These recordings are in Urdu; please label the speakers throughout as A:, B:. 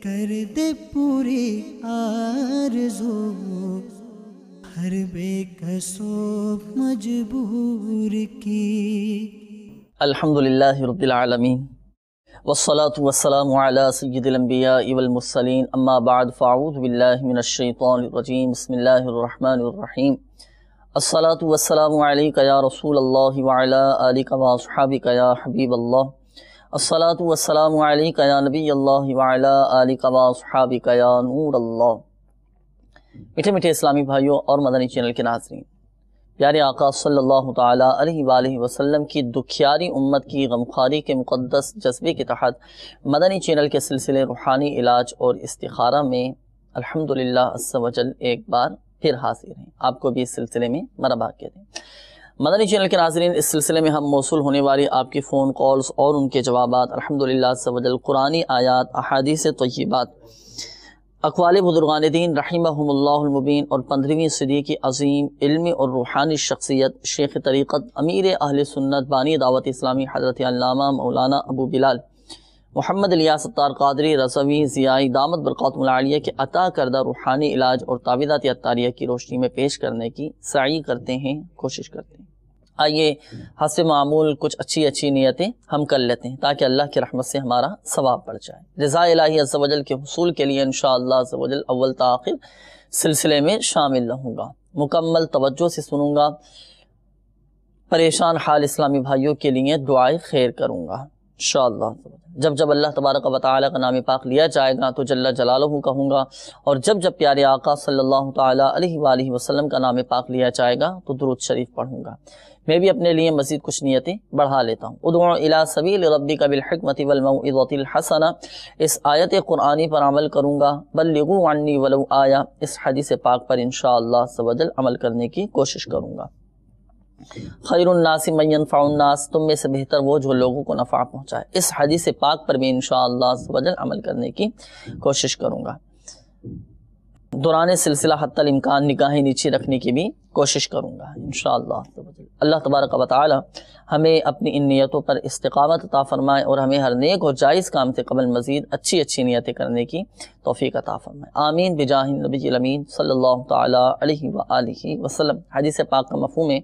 A: کر دے پوری آرزو ہر بے کس و مجبور کی۔
B: الحمدللہ رب العالمین والصلاة والسلام علی سید الانبیاء والمرسلین، اما بعد فاعوذ باللہ من الشیطان الرجیم، بسم اللہ الرحمن الرحیم۔ الصلاة والسلام علیک یا رسول اللہ وعلی آلک واصحابک یا حبیب اللہ۔ الصلاة والسلام علیک یا نبی اللہ وعلی آلک واصحابک یا نور اللہ۔ میٹھے میٹھے اسلامی بھائیوں اور مدنی چینل کے ناظرین، پیارے آقا صلی اللہ تعالیٰ علیہ وآلہ وسلم کی دکھیاری امت کی غمخواری کے مقدس جذبے کے تحت مدنی چینل کے سلسلے روحانی علاج اور استخارہ میں الحمدللہ عز و جل ایک بار پھر حاضر ہیں۔ آپ کو بھی اس سلسلے میں مرحبا کہتے ہیں۔ مدنی چینل کے ناظرین، اس سلسلے میں ہم موصول ہونے والی آپ کی فون کالز اور ان کے جوابات الحمدللہ عز و جل قرآنی آیات، احادیث طیبات، اقوال بزرگان دین رحمہم اللہ المبین اور 15ویں صدی کی عظیم علمی اور روحانی شخصیت شیخ طریقت امیر اہل سنت بانی دعوت اسلامی حضرت علامہ مولانا ابو بلال محمد الیاس ستار قادری رضوی ضیائی دامت برکاتہم العالیہ کے عطا کردہ روحانی علاج اور تعویذات عطاریہ کی روشنی میں پیش کرنے کی سعی کرتے ہیں، کوشش کرتے ہیں۔ آئیے حسب معمول کچھ اچھی نیتیں ہم کر لیتے ہیں تاکہ اللہ کی رحمت سے ہمارا ثواب بڑھ جائے۔ رضا الہی عز و جل کے حصول کے لیے انشاءاللہ عز و جل اول تا آخر سلسلے میں شامل رہوں گا، مکمل توجہ سے سنوں گا، پریشان حال اسلامی بھائیوں کے لیے دعائیں خیر کروں گا انشاءاللہ۔ جب اللہ تبارک و تعالیٰ کا نام پاک لیا جائے گا تو جل جلالہ کہوں گا، اور جب پیارے آقا صلی اللہ تعالیٰ علیہ وآلہ وسلم کا نام پاک لیا جائے گا تو درود شریف پڑھوں گا۔ میں بھی اپنے لیے مزید کچھ نیتیں بڑھا لیتا ہوں۔ ادعو الی سبیل ربک بالحکمۃ والموعظۃ الحسنہ، اس آیت قرآنی پر عمل کروں گا۔ بلغوا عنی ولو آیہ، اس حدیث پاک پر انشاءاللہ عز و جل عمل کرنے کی کوشش کروں گا۔ خیر الناس من ینفع الناس، تم میں سے بہتر وہ جو لوگوں کو نفع پہنچائے، اس حدیث پاک پر بھی انشاءاللہ عز و جل عمل کرنے کی کوشش کروں گا۔ دوران سلسلہ حتی الامکان نگاہیں نیچے رکھنے کی بھی کوشش کروں گا انشاءاللہ۔ اللہ تبارک و تعالی ہمیں اپنی ان نیتوں پر استقامت عطا فرمائے اور ہمیں ہر نیک اور جائز کام سے قبل مزید اچھی نیتیں کرنے کی توفیق عطا فرمائے، آمین بجاہ النبی الامین صلی اللہ تعالی علیہ وآلہ وسلم۔ حدیث پاک کا مفہوم ہے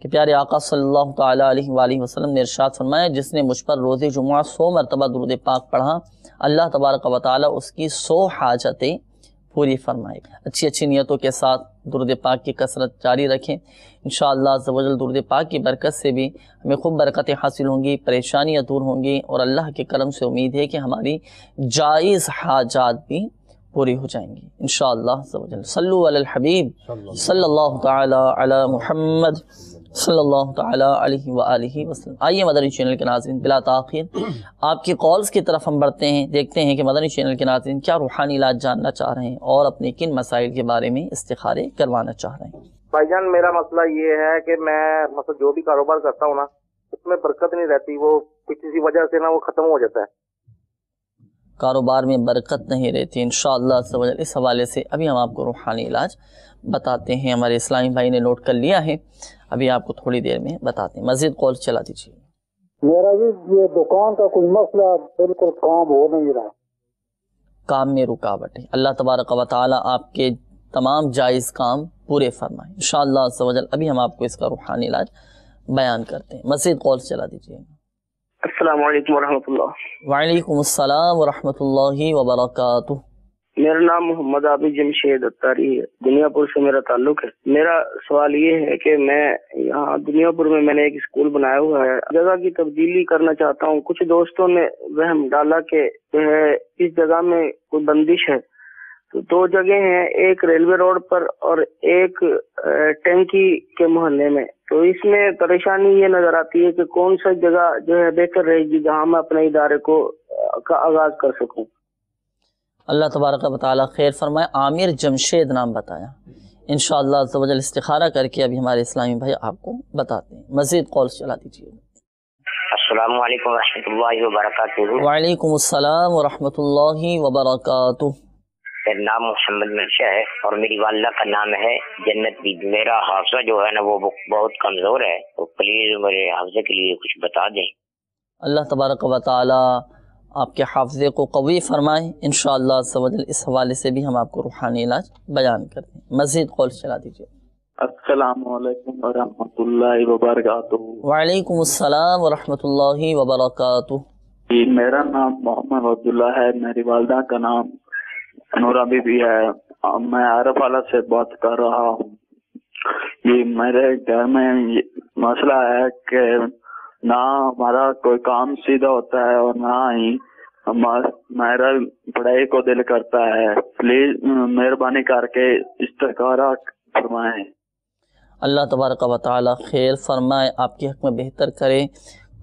B: کہ پیارے آقا صلی اللہ تعالی علیہ وآلہ وسلم نے ارشاد فرمایا، جس نے مجھ پر روز جمعہ 100 مرتبہ درود پاک پڑھا، اللہ تبارک و تعالی اس کی 100 حاجتیں پوری فرمائے۔ اچھی نیتوں کے ساتھ درود پاک کی کثرت جاری رکھیں، انشاءاللہ عز و جل درود پاک کی برکت سے بھی ہمیں خوب برکتیں حاصل ہوں گی، پریشانیاں دور ہوں گی، اور اللہ کے کرم سے امید ہے کہ ہماری جائز حاجات بھی پوری ہو جائیں گی انشاءاللہ عز و جل۔ صلو علی الحبیب صلی اللہ تعالی علی محمد صلی اللہ تعالی علیہ وآلہ وسلم۔ آئیے مدنی چینل کے ناظرین، بلا تاخیر آپ کی کالز کی طرف ہم بڑھتے ہیں، دیکھتے ہیں کہ مدنی چینل کے ناظرین کیا روحانی علاج جاننا چاہ رہے ہیں اور اپنے کن مسائل کے بارے میں استخارے کروانا چاہ رہے ہیں۔
C: بھائی جان، میرا مسئلہ یہ ہے کہ میں جو بھی کاروبار کرتا ہوں نا، اس میں برکت نہیں رہتی، وہ کسی وجہ سے نا وہ ختم ہو جاتا ہے۔
B: کاروبار میں برکت نہیں رہتی، انشاءاللہ عز و جل اس حوالے سے ابھی ہم آپ کو روحانی علاج بتاتے ہیں۔ ہمارے اسلامی بھائی نے نوٹ کر لیا ہے، ابھی آپ کو تھوڑی دیر میں بتاتے ہیں۔ مزید کال چلا دیجیے۔
D: میرا جی یہ دکان کا کوئی مسئلہ بالکل کام ہو نہیں رہا،
B: کام میں رکاوٹ ہے۔ اللہ تبارک و تعالی آپ کے تمام جائز کام پورے فرمائیں انشاءاللہ عز و جل۔ ابھی ہم آپ کو اس کا روحانی علاج بیان کرتے ہیں۔ مزید کال چلا دیجیے۔
C: السلام علیکم ورحمۃ اللہ۔
B: وعلیکم السلام ورحمۃ اللہ وبرکاتہ۔
C: میرا نام محمد عابد جمشید اتاری ہے، دنیا پور سے میرا تعلق ہے۔ میرا سوال یہ ہے کہ میں یہاں دنیا پور میں نے ایک اسکول بنایا ہوا ہے، جگہ کی تبدیلی کرنا چاہتا ہوں۔ کچھ دوستوں نے وہم ڈالا کہ جو ہے اس جگہ میں کوئی بندش ہے، تو 2 جگہ ہیں، ایک ریلوے روڈ پر اور ایک ٹینکی کے محلے میں، تو اس میں پریشانی یہ نظر آتی ہے کہ کون سا جگہ جو ہے بہتر رہے گی جہاں میں اپنے ادارے کا آغاز کر سکوں۔
B: اللہ تبارک و تعالی خیر فرمائے۔ عامر جمشید نام بتایا، انشاءاللہ عز و جل استخارہ کر کے ابھی ہمارے اسلامی بھائی آپ کو بتاتے ہیں۔ مزید کالز چلا دیجیے۔
E: السلام علیکم ورحمۃ اللہ وبرکاتہ۔
B: وعلیکم السلام ورحمۃ اللہ وبرکاتہ۔
E: میرا نام محمد مرشا ہے اور میری والدہ کا نام ہے جنت بی۔ میرا حافظہ جو ہے نا وہ بہت کمزور ہے، تو پلیز میرے حافظے کے لیے کچھ بتا دیں۔
B: اللہ تبارک و تعالی آپ کے حافظے کو قوی فرمائے. انشاءاللہ عز و جل اس حوالے سے بھی ہم آپ کو روحانی علاج بیان کر دیں. مزید قول چلا دیجیے.
F: السلام علیکم ورحمۃ اللہ وبرکاتہ.
B: وعلیکم السلام ورحمۃ اللہ وبرکاتہ.
F: جی میرا نام محمد عبداللہ ہے. میری والدہ کا نام نورا بی بی ہے. میں عارف والا سے بات کر رہا ہوں. یہ میرے گھر میں مسئلہ ہے کہ نہ ہمارا کوئی کام سیدھا ہوتا ہے اور نہ ہی میرا پڑھائی کو دل کرتا ہے. پلیز مہربانی کر کے استخارہ فرمائیں.
B: اللہ تبارک و تعالی خیر فرمائے، آپ کے حق میں بہتر کرے.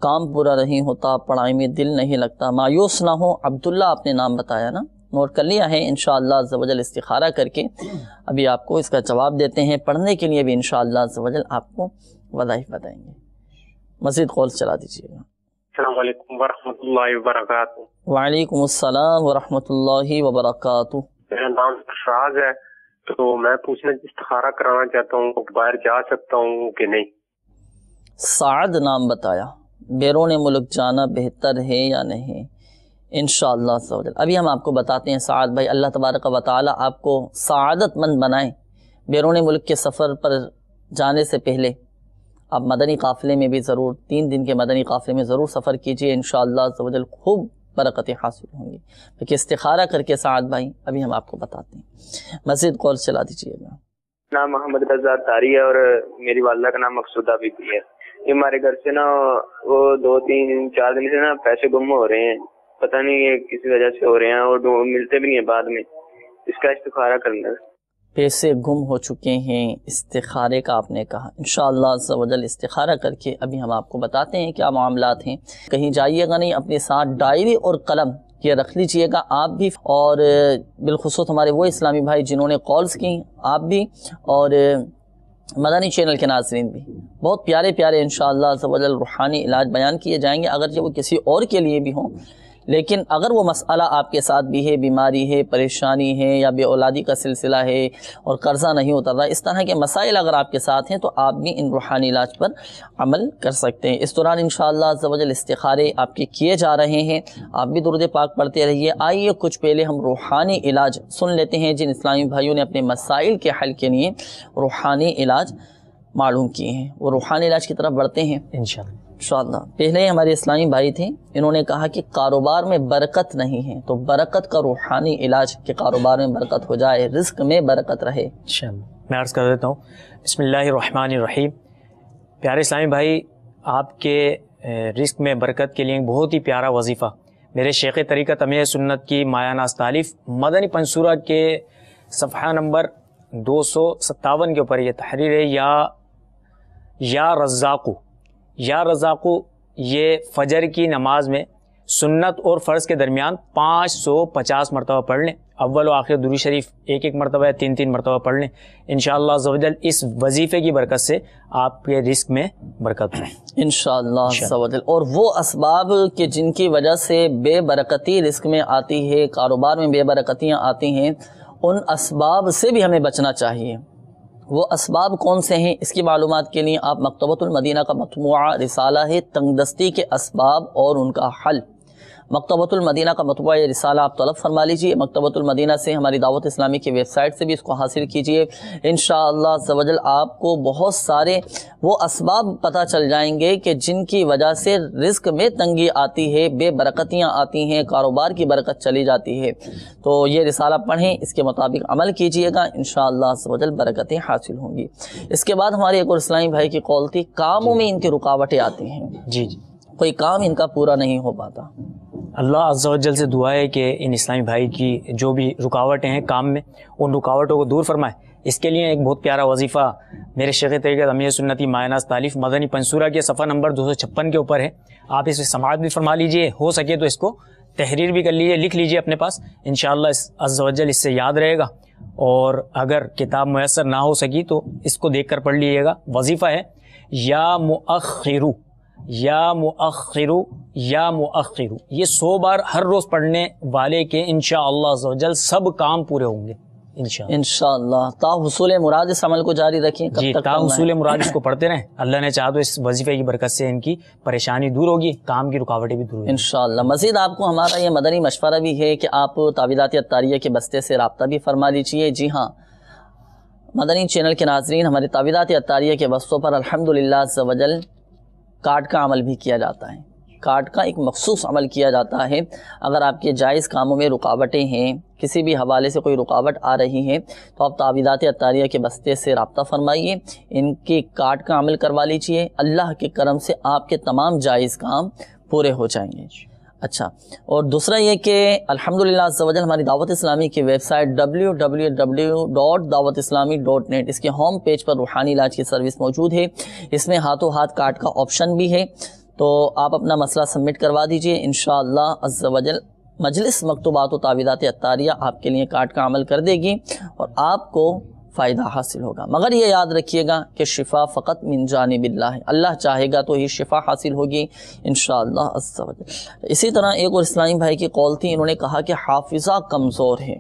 B: کام پورا نہیں ہوتا، پڑھائی میں دل نہیں لگتا، مایوس نہ ہو. عبداللہ آپ نے نام بتایا نا، نوٹ کر لیا ہے. انشاءاللہ عز و جل استخارہ کر کے ابھی آپ کو اس کا جواب دیتے ہیں. پڑھنے کے لیے بھی انشاءاللہ عز و جل آپ کو وظائف بتائیں گے. مزید قول چلا دیجیے گا.
G: السلام علیکم ورحمۃ اللہ وبرکاتہ.
B: وعلیکم السلام ورحمۃ اللہ وبرکاتہ.
G: میرا نام فراز ہے، تو میں پوچھنا استخارہ کرانا چاہتا ہوں، باہر جا سکتا ہوں کہ نہیں؟
B: سعد نام بتایا، بیرون ملک جانا بہتر ہے یا نہیں؟ انشاءاللہ عز و جل ابھی ہم آپ کو بتاتے ہیں. سعد بھائی، اللہ تبارک و تعالی آپ کو سعادت مند بنائیں. بیرون ملک کے سفر پر جانے سے پہلے آپ مدنی قافلے میں بھی ضرور 3 دن کے مدنی قافلے میں ضرور سفر کیجئے. انشاءاللہ عز و جل خوب برکتیں حاصل ہوں گی. کہ استخارہ کر کے سعد بھائی ابھی ہم آپ کو بتاتے ہیں. مزید قول چلا دیجیے گا.
C: نام محمد رضا تاری ہے اور میری والدہ کا نام مقصودہ بی بی ہے. یہ ہمارے گھر سے نا وہ 2-3-4 دن سے نا پیسے گم ہو رہے ہیں، پتہ نہیں یہ کسی وجہ سے ہو رہے ہیں اور ملتے بھی نہیں ہیں بعد میں. اس کا استخارہ کرنا ہے. پیسے
B: گم ہو چکے ہیں، استخارے کا آپ نے کہا. انشاءاللہ عز و جل استخارہ کر کے ابھی ہم آپ کو بتاتے ہیں کیا معاملات ہیں. کہیں جائیے گا نہیں، اپنے ساتھ ڈائری اور قلم یہ رکھ لیجئے گا آپ بھی، اور بالخصوص ہمارے وہ اسلامی بھائی جنہوں نے کالز کی، آپ بھی اور مدنی چینل کے ناظرین بھی. بہت پیارے پیارے انشاءاللہ عز و جل روحانی علاج بیان کیے جائیں گے، اگرچہ وہ کسی اور کے لیے بھی ہوں. لیکن اگر وہ مسئلہ آپ کے ساتھ بھی ہے، بیماری ہے، پریشانی ہے، یا بے اولادی کا سلسلہ ہے اور قرضہ نہیں اتر رہا، اس طرح کے مسائل اگر آپ کے ساتھ ہیں تو آپ بھی ان روحانی علاج پر عمل کر سکتے ہیں. اس دوران انشاءاللہ عز و جل استخارے آپ کے کیے جا رہے ہیں. آپ بھی درود پاک پڑھتے رہیے. آئیے کچھ پہلے ہم روحانی علاج سن لیتے ہیں جن اسلامی بھائیوں نے اپنے مسائل کے حل کے لیے روحانی علاج معلوم کیے ہیں. وہ روحانی علاج کی طرف بڑھتے ہیں انشاءاللہ. پہلے ہمارے اسلامی بھائی تھے، انہوں نے کہا کہ کاروبار میں برکت نہیں ہے، تو برکت کا روحانی علاج کہ کاروبار میں برکت ہو جائے، رزق میں برکت رہے.
H: انشاءاللہ میں عرض کر دیتا ہوں. بسم اللہ الرحمن الرحیم. پیارے اسلامی بھائی، آپ کے رزق میں برکت کے لیے ایک بہت ہی پیارا وظیفہ میرے شیخ طریقت امیر سنت کی مایہ ناز تالیف مدنی پنصورہ کے صفحہ نمبر 257 کے اوپر یہ تحریر ہے. یا رزاقو، یا رزاقو، یہ فجر کی نماز میں سنت اور فرض کے درمیان 550 مرتبہ پڑھ لیں. اول و آخر درود شریف 1 مرتبہ یا 3 مرتبہ پڑھ لیں. انشاءاللہ عز و جل اس وظیفے کی برکت سے آپ کے رزق میں برکت ہے
B: انشاءاللہ عز و جل. اور وہ اسباب کہ جن کی وجہ سے بے برکتی رزق میں آتی ہے، کاروبار میں بے برکتیاں آتی ہیں، ان اسباب سے بھی ہمیں بچنا چاہیے. وہ اسباب کون سے ہیں اس کی معلومات کے لیے آپ مکتبۃ المدینہ کا مطبوعہ رسالہ ہے تنگ دستی کے اسباب اور ان کا حل، مکتبۃ المدینہ کا مطبوعہ یہ رسالہ آپ طلب فرما لیجئے. مکتبۃ المدینہ سے ہماری دعوت اسلامی کی ویب سائٹ سے بھی اس کو حاصل کیجئے. انشاءاللہ عز و جل آپ کو بہت سارے وہ اسباب پتہ چل جائیں گے کہ جن کی وجہ سے رزق میں تنگی آتی ہے، بے برکتیاں آتی ہیں، کاروبار کی برکت چلی جاتی ہے. تو یہ رسالہ پڑھیں، اس کے مطابق عمل کیجئے گا، انشاءاللہ عز و جل برکتیں حاصل ہوں گی. اس کے بعد ہمارے ایک اور اسلامی بھائی کی قول تھی، کاموں میں ان کی رکاوٹیں آتی ہیں.
H: جی
B: کوئی کام ان کا پورا نہیں ہو پاتا.
H: اللہ عز و جل سے دعا ہے کہ ان اسلامی بھائی کی جو بھی رکاوٹیں ہیں کام میں، ان رکاوٹوں کو دور فرمائے. اس کے لیے ایک بہت پیارا وظیفہ میرے شیخ طریقت امیر سنتی مایہ ناز تالیف مدنی پنصورہ کے صفحہ نمبر 256 کے اوپر ہے. آپ اس میں سماعت بھی فرما لیجئے، ہو سکے تو اس کو تحریر بھی کر لیجئے، لکھ لیجئے اپنے پاس. انشاءاللہ عز و جل اس سے یاد رہے گا، اور اگر کتاب میسر نہ ہو سکی تو اس کو دیکھ کر پڑھ لیجئے گا. وظیفہ ہے یا مؤخرو، یا مؤخرو، یا مؤخرو. یہ 100 بار ہر روز پڑھنے والے کے انشاءاللہ عز و جل سب کام پورے ہوں گے.
B: انشاءاللہ تا حصول مراد اس عمل کو جاری رکھیں.
H: جی تا حصول مراد اس کو پڑھتے رہیں. اللہ نے چاہا تو اس وظیفے کی برکت سے ان کی پریشانی دور ہوگی, کام کی رکاوٹیں بھی دور ہوگی
B: انشاءاللہ. مزید آپ کو ہمارا یہ مدنی مشورہ بھی ہے کہ آپ تعویذات عطاریہ کے بستے سے رابطہ بھی فرما لیجیے. جی ہاں مدنی چینل کے ناظرین, ہمارے تعویذات عطاریہ کے بستوں پر الحمدللہ عز و جل کارڈ کا عمل بھی کیا جاتا ہے. کارڈ کا ایک مخصوص عمل کیا جاتا ہے. اگر آپ کے جائز کاموں میں رکاوٹیں ہیں, کسی بھی حوالے سے کوئی رکاوٹ آ رہی ہے, تو آپ تعویذات عطاریہ کے بستے سے رابطہ فرمائیے, ان کے کارڈ کا عمل کروا لیجیے. اللہ کے کرم سے آپ کے تمام جائز کام پورے ہو جائیں گے. اچھا, اور دوسرا یہ کہ الحمدللہ عز و جل ہماری دعوت اسلامی کی ویب سائٹ www.dawatislami.net اس کے ہوم پیج پر روحانی علاج کی سروس موجود ہے. اس میں ہاتھوں ہاتھ کارڈ کا آپشن بھی ہے, تو آپ اپنا مسئلہ سبمٹ کروا دیجئے. انشاءاللہ عز و جل مجلس مکتوبات و تعویذات عطاریہ آپ کے لیے کارڈ کا عمل کر دے گی اور آپ کو فائدہ حاصل ہوگا. مگر یہ یاد رکھیے گا کہ شفا فقط من جانب اللہ ہے, اللہ چاہے گا تو ہی شفا حاصل ہوگی انشاءاللہ عز و جل. اسی طرح ایک اور اسلامی بھائی کی قول تھی, انہوں نے کہا کہ حافظہ کمزور ہے.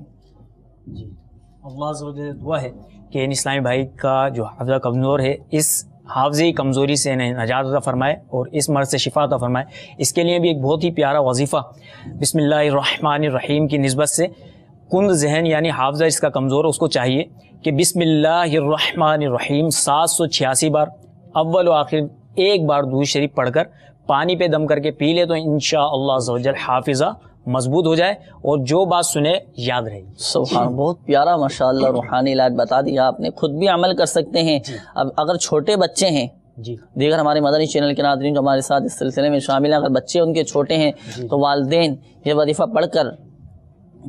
H: جی اللہ عز و جل دعا ہے کہ ان اسلامی بھائی کا جو حافظہ کمزور ہے, اس حافظی کمزوری سے انہیں نجات عطا فرمائے اور اس مرض سے شفا عطا فرمائے. اس کے لیے بھی ایک بہت ہی پیارا وظیفہ بسم اللہ الرحمن الرحیم کی نسبت سے کند ذہن یعنی حافظہ اس کا کمزور ہے, اس کو چاہیے کہ بسم اللہ الرحمن الرحیم 786 بار اول و آخر ایک بار درود شریف پڑھ کر پانی پہ دم کر کے پی لے, تو انشاءاللہ عز و جل حافظہ مضبوط ہو جائے اور جو بات سنے یاد رہے.
B: سبحان, بہت پیارا ماشاءاللہ روحانی علاج بتا دیا آپ نے. خود بھی عمل کر سکتے ہیں. اب اگر چھوٹے بچے ہیں, دیگر ہمارے مدنی چینل کے ناظرین جو ہمارے ساتھ اس سلسلے میں شامل ہیں, اگر بچے ان کے چھوٹے ہیں تو والدین یہ وظیفہ پڑھ کر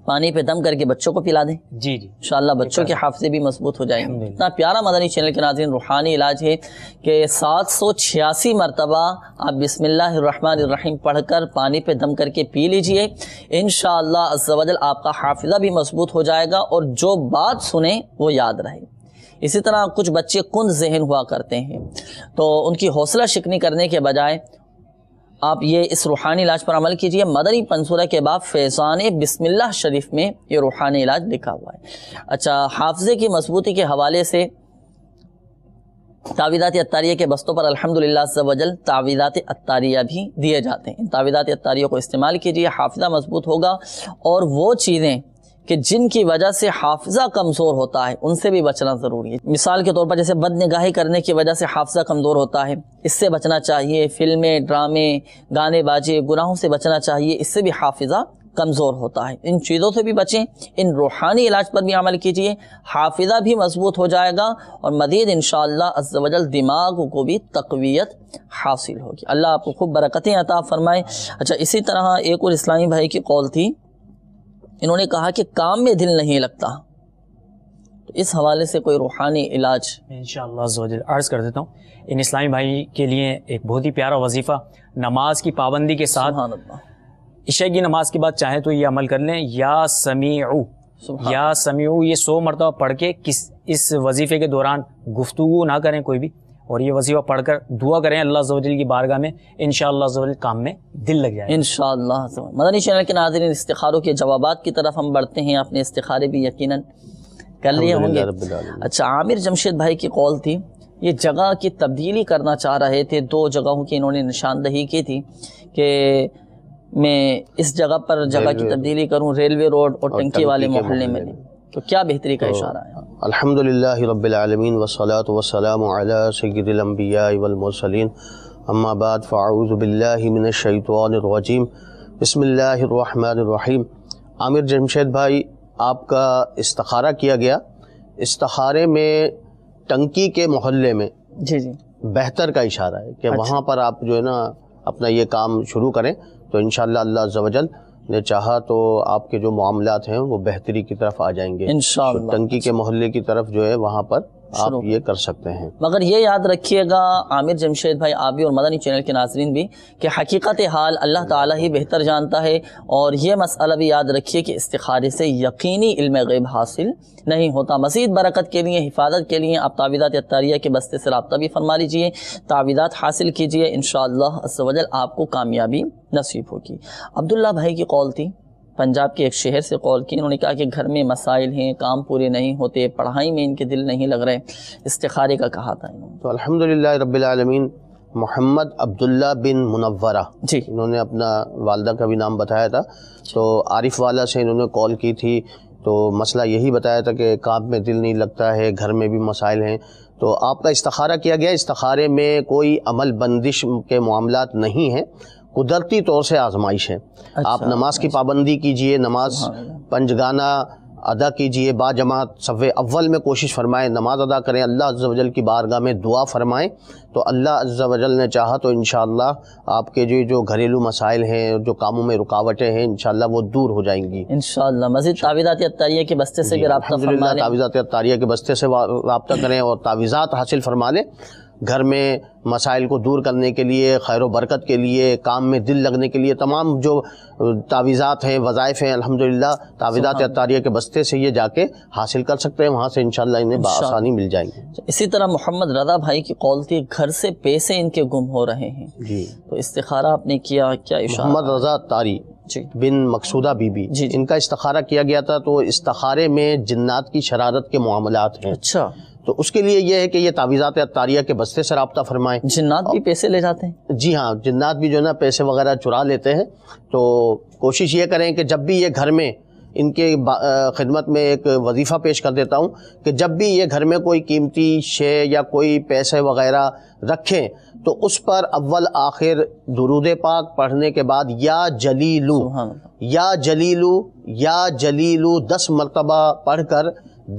B: پانی پہ دم کر کے بچوں کو پلا دیں. جی انشاءاللہ بچوں کے حافظے بھی مضبوط ہو جائیں گے. اتنا پیارا مدنی چینل کے ناظرین روحانی علاج ہے کہ 786 مرتبہ آپ بسم اللہ الرحمن الرحیم پڑھ کر پانی پہ دم کر کے پی لیجئے. انشاءاللہ عز و جل آپ کا حافظہ بھی مضبوط ہو جائے گا اور جو بات سنیں وہ یاد رہے. اسی طرح کچھ بچے کند ذہن ہوا کرتے ہیں, تو ان کی حوصلہ شکنی کرنے کے بجائے آپ یہ اس روحانی علاج پر عمل کیجئے. مدنی پنصورہ کے بعد فیضان بسم اللہ شریف میں یہ روحانی علاج لکھا ہوا ہے. اچھا, حافظے کی مضبوطی کے حوالے سے تعویذات عطاریہ کے بستوں پر الحمدللہ عز و جل تعویذات عطاریہ بھی دیے جاتے ہیں. ان تعویذات عطاریہ کو استعمال کیجئے, حافظہ مضبوط ہوگا. اور وہ چیزیں کہ جن کی وجہ سے حافظہ کمزور ہوتا ہے ان سے بھی بچنا ضروری ہے. مثال کے طور پر جیسے بد نگاہی کرنے کی وجہ سے حافظہ کمزور ہوتا ہے, اس سے بچنا چاہیے. فلمیں, ڈرامے, گانے باجے, گناہوں سے بچنا چاہیے, اس سے بھی حافظہ کمزور ہوتا ہے. ان چیزوں سے بھی بچیں. ان روحانی علاج پر بھی عمل کیجئے, حافظہ بھی مضبوط ہو جائے گا اور مزید انشاءاللہ عز و جل دماغ کو بھی تقویت حاصل ہوگی. اللہ آپ کو خوب برکتیں عطا فرمائے. اچھا, اسی طرح ایک اور اسلامی بھائی کی قول تھی, انہوں نے کہا کہ کام میں دل نہیں لگتا, تو اس حوالے سے کوئی روحانی علاج
H: انشاءاللہ عز و جل عرض کر دیتا ہوں. ان اسلامی بھائی کے لیے ایک بہت ہی پیارا وظیفہ نماز کی پابندی کے ساتھ عشاء کی نماز کے بعد چاہیں تو یہ عمل کر لیں. یا سمیعو یہ 100 مرتبہ پڑھ کے اس وظیفے کے دوران گفتگو نہ کریں کوئی بھی, اور یہ وظیفہ پڑھ کر دعا کریں اللہ عز و جل کی بارگاہ میں. انشاءاللہ عز و جل کام میں دل لگ جائے
B: انشاءاللہ. مدنی چینل کے ناظرین استخاروں کے جوابات کی طرف ہم بڑھتے ہیں. آپ نے استخارے بھی یقیناً کر لیے ہوں گے. اچھا, عامر جمشید بھائی کی قول تھی, یہ جگہ کی تبدیلی کرنا چاہ رہے تھے. 2 جگہوں کی انہوں نے نشاندہی کی تھی کہ میں اس جگہ پر جگہ کی تبدیلی کروں, ریلوے روڈ اور ٹنکی والے محلے میں, تو کیا بہتری کا اشارہ ہے؟
I: الحمدللہ رب العالمین والصلاة والسلام علی سید الانبیاء والمرسلین, اما بعد فاعوذ باللہ من الشیطان الرجیم, بسم اللہ الرحمن الرحیم. عامر جمشید بھائی, آپ کا استخارہ کیا گیا. استخارے میں ٹنکی کے محلے میں
B: جی
I: بہتر کا اشارہ ہے کہ وہاں پر آپ جو ہے نا اپنا یہ کام شروع کریں, تو انشاءاللہ اللہ عز و جل نے چاہا تو آپ کے جو معاملات ہیں وہ بہتری کی طرف آ جائیں گے انشاءاللہ. ٹنکی کے محلے کی طرف جو ہے وہاں پر آپ یہ کر سکتے ہیں.
B: مگر یہ یاد رکھیے گا عامر جمشید بھائی, آپ بھی اور مدنی چینل کے ناظرین بھی, کہ حقیقت حال اللہ تعالیٰ ہی بہتر جانتا ہے. اور یہ مسئلہ بھی یاد رکھیے کہ استخارے سے یقینی علم غیب حاصل نہیں ہوتا. مزید برکت کے لیے, حفاظت کے لیے آپ تعویذات عطاریہ کے بستے سے رابطہ بھی فرما لیجئے, تعویذات حاصل کیجئے. انشاءاللہ عز و جل آپ کو کامیابی نصیب ہوگی. عبداللہ بھائی کی قول تھی, پنجاب کے ایک شہر سے کال کی. انہوں نے کہا کہ گھر میں مسائل ہیں, کام پورے نہیں ہوتے, پڑھائی میں ان کے دل نہیں لگ رہے, استخارے کا کہا تھا انہوں نے.
I: تو الحمدللہ رب العالمین. محمد عبداللہ بن منورہ
B: جی,
I: انہوں نے اپنا والدہ کا بھی نام بتایا تھا. تو عارف والا سے انہوں نے کال کی تھی, تو مسئلہ یہی بتایا تھا کہ کام میں دل نہیں لگتا ہے, گھر میں بھی مسائل ہیں. تو آپ کا استخارہ کیا گیا. استخارے میں کوئی عمل بندش کے معاملات نہیں ہیں, قدرتی طور سے آزمائش ہے. آپ نماز کی پابندی کیجئے, نماز پنجگانہ ادا کیجئے, با جماعت صف اول میں کوشش فرمائیں, نماز ادا کریں, اللہ عز و جل کی بارگاہ میں دعا فرمائیں. تو اللہ عز و جل نے چاہا تو انشاءاللہ آپ کے جو گھریلو مسائل ہیں, جو کاموں میں رکاوٹیں ہیں, انشاءاللہ وہ دور ہو جائیں گی انشاءاللہ.
B: مزید تعویذات عطاریہ کے بستے سے بھی رابطہ فرما لیں.
I: تعویذات عطاریہ کے بستے سے رابطہ کریں اور تعویذات حاصل فرما لیں. گھر میں مسائل کو دور کرنے کے لیے, خیر و برکت کے لیے, کام میں دل لگنے کے لیے تمام جو تعویذات ہیں, وظائف ہیں, الحمدللہ تعویذات عطاریہ کے بستے سے یہ جا کے حاصل کر سکتے ہیں. وہاں سے انشاءاللہ انہیں بآسانی مل جائیں گے.
B: اسی طرح محمد رضا بھائی کی قول تھی, گھر سے پیسے ان کے گم ہو رہے ہیں.
I: جی,
B: تو استخارہ آپ نے کیا, کیا اشارہ؟
I: محمد رضا تاری بن مقصودہ بی بی, ان کا استخارہ کیا گیا تھا. تو استخارے میں جنات کی شرارت کے معاملات ہیں.
B: اچھا,
I: تو اس کے لیے یہ ہے کہ یہ تعویذات عطاریہ کے بستے سے رابطہ فرمائیں.
B: جنات بھی پیسے لے جاتے ہیں؟
I: جی ہاں, جنات بھی جو ہے نا پیسے وغیرہ چرا لیتے ہیں. تو کوشش یہ کریں کہ جب بھی یہ گھر میں, ان کے خدمت میں ایک وظیفہ پیش کر دیتا ہوں کہ جب بھی یہ گھر میں کوئی قیمتی شے یا کوئی پیسے وغیرہ رکھیں تو اس پر اول آخر درود پاک پڑھنے کے بعد یا جلیلو یا جلیلو یا جلیلو 10 مرتبہ پڑھ کر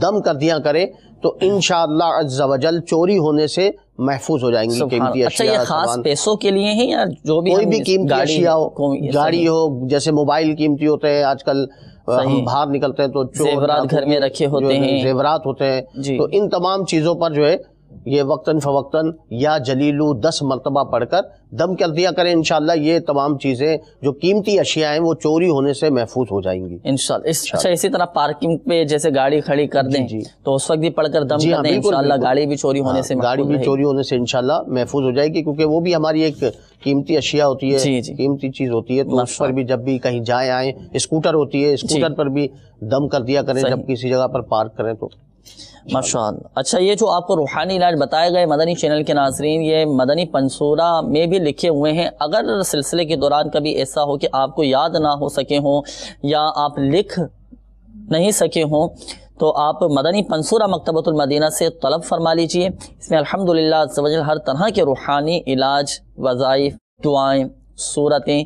I: دم کر دیا کریں. تو انشاءاللہ عز و جل چوری ہونے سے محفوظ ہو جائیں گی قیمتی اشیاء.
B: اچھا, یہ خاص پیسوں کے لیے ہیں یا جو بھی
I: کوئی بھی قیمتی اشیاء ہو, گاڑی ہو, جیسے موبائل قیمتی ہوتے ہیں آج کل, ہم باہر نکلتے ہیں تو
B: زیورات گھر میں رکھے ہوتے ہیں,
I: زیورات ہوتے ہیں. تو ان تمام چیزوں پر جو ہے یہ وقتاً فوقتاً یا جلیلو 10 مرتبہ پڑھ کر دم کر دیا کریں. انشاءاللہ یہ تمام چیزیں جو قیمتی اشیاء ہیں وہ چوری ہونے سے محفوظ ہو جائیں گی انشاءاللہ.
B: اچھا, اسی طرح پارکنگ پہ جیسے گاڑی کھڑی کر دیں تو اس وقت بھی پڑھ کر دم کر دیں, انشاءاللہ گاڑی بھی چوری ہونے سے
I: گاڑی بھی چوری ہونے سے انشاءاللہ محفوظ ہو جائے گی, کیونکہ وہ بھی ہماری ایک قیمتی اشیاء ہوتی ہے, قیمتی چیز ہوتی ہے. تو اس پر بھی جب بھی کہیں جائیں آئیں, اسکوٹر ہوتی ہے, اسکوٹر پر بھی دم کر دیا کریں جب کسی جگہ پر پارک کریں تو
B: ماشاءاللہ. اچھا, یہ جو آپ کو روحانی علاج بتائے گئے مدنی چینل کے ناظرین, یہ مدنی پنصورہ میں بھی لکھے ہوئے ہیں. اگر سلسلے کے دوران کبھی ایسا ہو کہ آپ کو یاد نہ ہو سکے ہوں یا آپ لکھ نہیں سکے ہوں تو آپ مدنی پنصورہ مکتبۃ المدینہ سے طلب فرما لیجئے. اس میں الحمدللہ عز و جل ہر طرح کے روحانی علاج, وظائف, دعائیں, صورتیں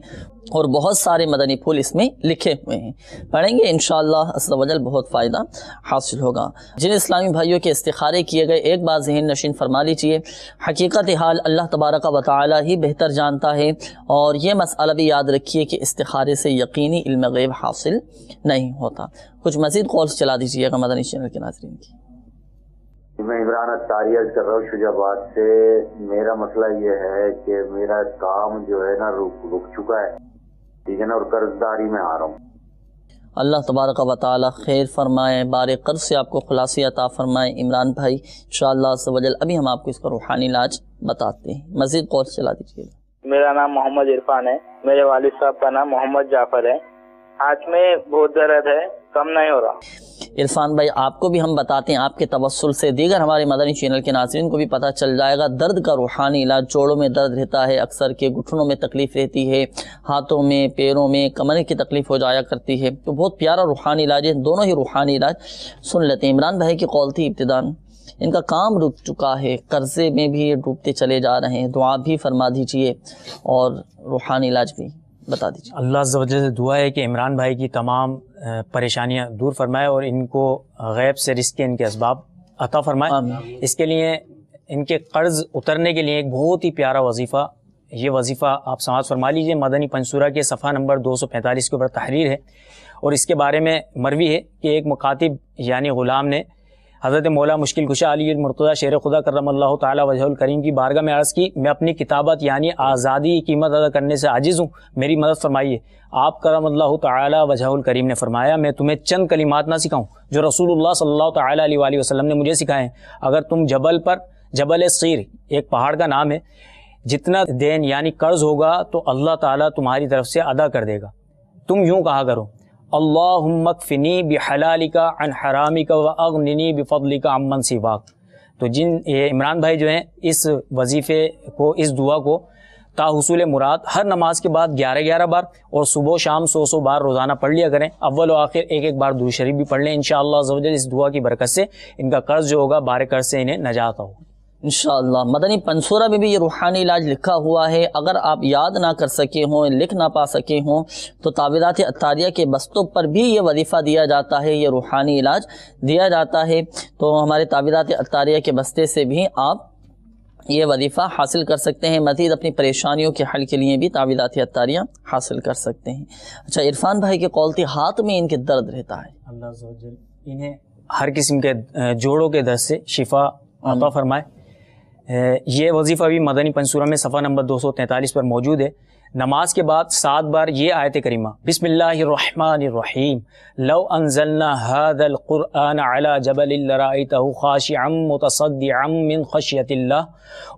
B: اور بہت سارے مدنی پھول اس میں لکھے ہوئے ہیں. پڑھیں گے انشاءاللہ عز و جل بہت فائدہ حاصل ہوگا. جن اسلامی بھائیوں کے استخارے کیے گئے, ایک بات ذہن نشین فرما لیجئے, حقیقت حال اللہ تبارک و تعالی ہی بہتر جانتا ہے. اور یہ مسئلہ بھی یاد رکھیے کہ استخارے سے یقینی علم غیب حاصل نہیں ہوتا. کچھ مزید کالز چلا دیجیے گا مدنی چینل کے ناظرین کی.
J: میں عمران اتاری عرض کر رہا ہوں شجاع آباد سے. میرا مسئلہ یہ ہے کہ میرا کام جو ہے نا رک چکا ہے, ٹھیک ہے نا, اور قرض داری میں آ رہا ہوں.
B: اللہ تبارک و تعالی خیر فرمائے, بار قرض سے آپ کو خلاصی عطا فرمائے. عمران بھائی انشاءاللہ عز و جل ابھی ہم آپ کو اس کا روحانی علاج بتاتے ہیں. مزید کال چلا دیجیے.
K: میرا نام محمد عرفان ہے, میرے والد صاحب کا نام محمد جعفر ہے. ہاتھ میں بہت درد ہے, کم نہیں ہو رہا.
B: عرفان بھائی, آپ کو بھی ہم بتاتے ہیں, آپ کے توسل سے دیگر ہمارے مدنی چینل کے ناظرین کو بھی پتہ چل جائے گا. درد کا روحانی علاج, جوڑوں میں درد رہتا ہے اکثر, کے گھٹنوں میں تکلیف رہتی ہے, ہاتھوں میں, پیروں میں, کمر کی تکلیف ہو جایا کرتی ہے, تو بہت پیارا روحانی علاج ہے. دونوں ہی روحانی علاج سن لیتے ہیں. عمران بھائی کی قول تھی ابتداً, ان کا کام رک چکا ہے, قرضے میں بھی یہ ڈوبتے چلے جا رہے ہیں. دعا بھی فرما دیجئے اور روحانی علاج بھی بتا دیجیے.
H: اللہ عز و جل سے دعا ہے کہ عمران بھائی کی تمام پریشانیاں دور فرمائے اور ان کو غیب سے رزق کے ان کے اسباب عطا فرمائے. اس کے لیے ان کے قرض اترنے کے لیے ایک بہت ہی پیارا وظیفہ, یہ وظیفہ آپ سماعت فرما لیجئے. مدنی پنصورہ کے صفحہ نمبر 245 کے اوپر تحریر ہے اور اس کے بارے میں مروی ہے کہ ایک مکاتب یعنی غلام نے حضرت مولا مشکل کشا علی المرتضیٰ شیر خدا کرم اللہ تعالی وجہ الکریم کی بارگاہ میں عرض کی, میں اپنی کتابت یعنی آزادی کی قیمت ادا کرنے سے عاجز ہوں, میری مدد فرمائیے. آپ کرم اللہ تعالی وجہ الکریم نے فرمایا, میں تمہیں چند کلمات نہ سکھاؤں جو رسول اللہ صلی اللہ تعالی علیہ وآلہ وسلم نے مجھے سکھائے ہیں. اگر تم جبل پر, جبل صیر ایک پہاڑ کا نام ہے, جتنا دین یعنی قرض ہوگا تو اللہ تعالیٰ تمہاری طرف سے ادا کر دے گا. تم یوں کہا کرو, اللہم اکفنی بحلالک عن حرامک واغننی بفضلک عمن سواک. تو عمران بھائی جو ہیں اس وظیفے کو, اس دعا کو تا حصول مراد ہر نماز کے بعد 11 بار اور صبح و شام 100 بار روزانہ پڑھ لیا کریں. اول و آخر ایک بار درود شریف بھی پڑھ لیں. انشاءاللہ عز و جل اس دعا کی برکت سے ان کا قرض جو ہوگا بار قرض سے انہیں نجات ہوگا
B: انشاءاللہ. مدنی پنصورہ میں بھی یہ روحانی علاج لکھا ہوا ہے. اگر آپ یاد نہ کر سکے ہوں, لکھ نہ پا سکے ہوں, تو تعویذات عطاریہ کے بستوں پر بھی یہ وظیفہ دیا جاتا ہے, یہ روحانی علاج دیا جاتا ہے. تو ہمارے تعویذات عطاریہ کے بستے سے بھی آپ یہ وظیفہ حاصل کر سکتے ہیں. مزید اپنی پریشانیوں کے حل کے لیے بھی تعویذات عطاریہ حاصل کر سکتے ہیں. اچھا, عرفان بھائی کے قول تھی ہاتھ میں ان کے درد رہتا ہے. اللہ عز و جل
H: انہیں ہر قسم کے جوڑوں کے درد سے شفا عطا فرمائے. یہ وظیفہ بھی مدنی پنصورہ میں صفحہ نمبر 243 پر موجود ہے. نماز کے بعد 7 بار یہ آیت کریمہ بسم اللہ الرحمن الرحیم لو انزلنا هذا القرآن على جبل لرأيته خاشعا متصدعا من خشیۃ اللہ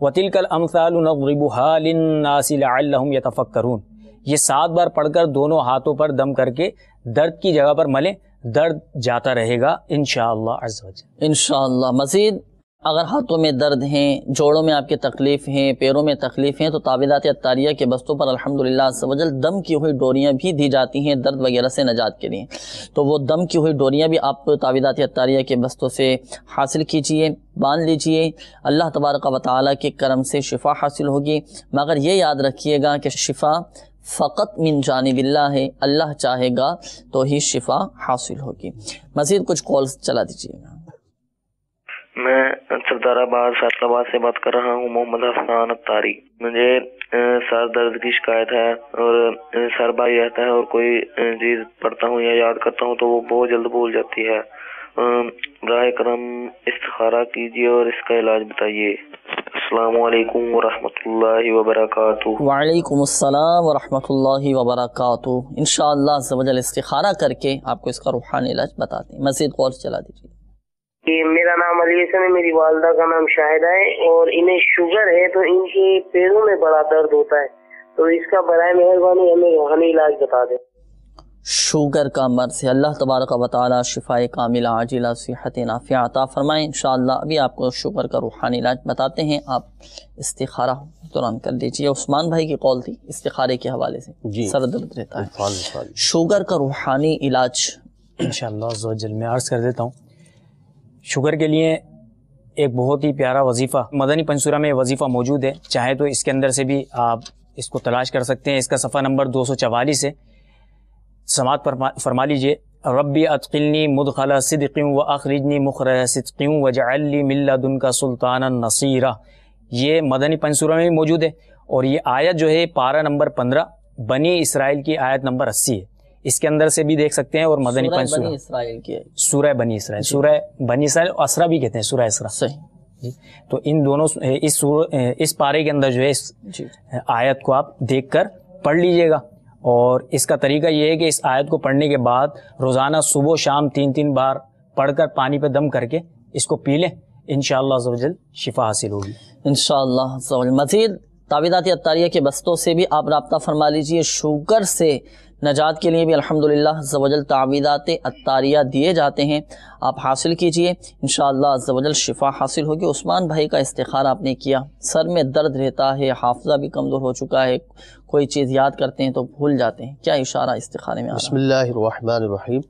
H: وتلك الامثال نضربها للناس لعلهم يتفکرون. یہ 7 بار پڑھ کر دونوں ہاتھوں پر دم کر کے درد کی جگہ پر ملیں, درد جاتا رہے گا انشاءاللہ عز و جل.
B: انشاءاللہ. مزید اگر ہاتھوں میں درد ہیں, جوڑوں میں آپ کے تکلیف ہیں, پیروں میں تکلیف ہیں, تو تعویذات عطاریہ کے بستوں پر الحمدللہ عز و جل دم کی ہوئی ڈوریاں بھی دی جاتی ہیں درد وغیرہ سے نجات کے لیے. تو وہ دم کی ہوئی ڈوریاں بھی آپ تعویذات عطاریہ کے بستوں سے حاصل کیجئے, باندھ لیجئے. اللہ تبارک و تعالیٰ کے کرم سے شفا حاصل ہوگی. مگر یہ یاد رکھیے گا کہ شفا فقط من جانب اللہ ہے, اللہ چاہے گا تو ہی شفا حاصل ہوگی. مزید کچھ کالز چلا دیجیے گا.
L: میں سردار آباد فیصل آباد سے بات کر رہا ہوں, محمد حسان اتاری. مجھے سر درد کی شکایت ہے اور سر بھاری رہتا ہے, اور کوئی چیز پڑھتا ہوں یا یاد کرتا ہوں تو وہ بہت جلد بھول جاتی ہے. براہ کرم استخارہ کیجیے اور اس کا علاج بتائیے. السلام علیکم ورحمۃ اللہ وبرکاتہ.
B: وعلیکم السلام ورحمۃ اللہ وبرکاتہ. انشاءاللہ عز و جل استخارہ کر کے آپ کو اس کا روحانی علاج بتاتے ہیں. مزید کالز چلا دیجیے.
C: میرا نام علی حسن ہے, میری والدہ کا نام شاہدہ ہے, اور انہیں شوگر ہے تو ان کے پیروں میں بڑا درد ہوتا ہے, تو اس کا برائے مہربانی ہمیں روحانی علاج بتا دیں.
B: شوگر کا مرض ہے, اللہ تبارک و تعالی شفاء کاملہ عاجلہ صحت نافعہ عطا فرمائیں انشاءاللہ. ابھی آپ کو شوگر کا روحانی علاج بتاتے ہیں, آپ استخارہ دوران کر لیجیے. عثمان بھائی کی قول تھی استخارے کے حوالے سے, سر درد رہتا ہے, شوگر کا روحانی علاج
H: انشاءاللہ عز و جل میں عرض کر دیتا ہوں. شوگر کے لیے ایک بہت ہی پیارا وظیفہ مدنی پنصورہ میں وظیفہ موجود ہے, چاہے تو اس کے اندر سے بھی آپ اس کو تلاش کر سکتے ہیں. اس کا صفحہ نمبر 244 ہے, سماعت پر فرما لیجئے. ربی ادخلنی مدخل صدق واخرجنی مخرج صدق واجعل لی من لدنک سلطانا نصیرا. یہ مدنی پنصورہ میں بھی موجود ہے, اور یہ آیت جو ہے پارہ نمبر 15 بنی اسرائیل کی آیت نمبر 80 ہے. اس کے اندر سے بھی دیکھ سکتے ہیں. اور مدنی پنصورہ
B: اسرائیل کی
H: سورہ بنی اسرائیل, سورہ بنی اسرائیل اسرا بھی کہتے ہیں, سورہ اسرا.
B: صحیح.
H: تو ان دونوں اس پارے کے اندر جو ہے اس آیت کو آپ دیکھ کر پڑھ لیجئے گا. اور اس کا طریقہ یہ ہے کہ اس آیت کو پڑھنے کے بعد روزانہ صبح و شام 3 بار پڑھ کر پانی پہ دم کر کے اس کو پی لیں, انشاءاللہ عز و جل شفا حاصل ہوگی
B: انشاءاللہ عز و جل. مزید تعویذات عطاریہ کے بستوں سے بھی آپ رابطہ فرما لیجئے. شوگر سے نجات کے لیے بھی الحمدللہ عز و جل تعویذات عطاریہ دیے جاتے ہیں, آپ حاصل کیجئے انشاءاللہ عز و جل شفا حاصل ہوگی. عثمان بھائی کا استخارہ آپ نے کیا, سر میں درد رہتا ہے, حافظہ بھی کمزور ہو چکا ہے, کوئی چیز یاد کرتے ہیں تو بھول جاتے ہیں, کیا اشارہ استخارے میں آ رہا ہے؟
I: بسم اللہ الرحمن الرحیم.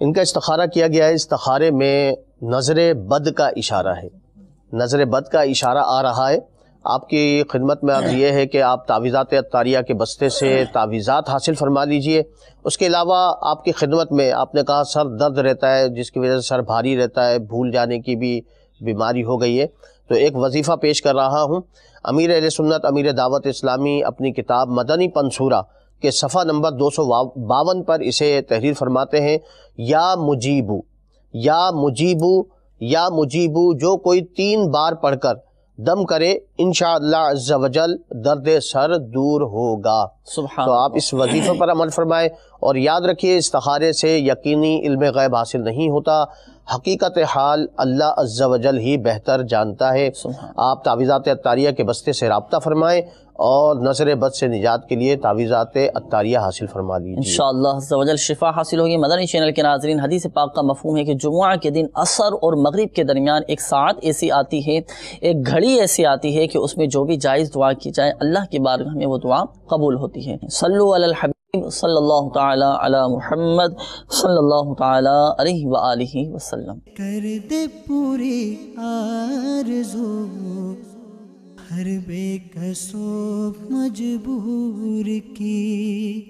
I: ان کا استخارہ کیا گیا ہے. استخارے میں نظر بد کا اشارہ ہے, نظر بد کا اشارہ آ رہا ہے. آپ کی خدمت میں عرض یہ ہے کہ آپ تعویذات عطاریہ کے بستے سے تعویذات حاصل فرما لیجئے. اس کے علاوہ آپ کی خدمت میں آپ نے کہا سر درد رہتا ہے, جس کی وجہ سے سر بھاری رہتا ہے, بھول جانے کی بھی بیماری ہو گئی ہے, تو ایک وظیفہ پیش کر رہا ہوں. امیر اہل سنت امیر دعوت اسلامی اپنی کتاب مدنی پنصورہ کے صفحہ نمبر 252 پر اسے تحریر فرماتے ہیں. یا مجیبو یا مجیبو یا مجیبو, جو کوئی 3 بار پڑھ کر دم کرے انشاءاللہ عز و جل درد سر دور ہوگا. تو آپ اس وظیفے پر عمل فرمائیں, اور یاد رکھیے استخارے سے یقینی علم غیب حاصل نہیں ہوتا. حقیقت حال اللہ عز و جل ہی بہتر جانتا ہے۔ آپ تعویذات عطاریہ کے بستے سے رابطہ فرمائیں اور نظر بد سے نجات کے لیے تعویذات عطاریہ حاصل فرما لیجیے،
B: انشاءاللہ عز و جل شفا حاصل ہوگی۔ مدنی چینل کے ناظرین، حدیث پاک کا مفہوم ہے کہ جمعہ کے دن عصر اور مغرب کے درمیان ایک ساعت ایسی آتی ہے، ایک گھڑی ایسی آتی ہے کہ اس میں جو بھی جائز دعا کی جائے اللہ کی بارگاہ میں وہ دعا قبول ہوتی ہے۔ صلو علی الحبیب صلی اللہ تعالی علی محمد صلی اللہ تعالی علیہ وآلہ وسلم۔
A: کر دے پوری آرزو ہر بے کسو مجبور کی۔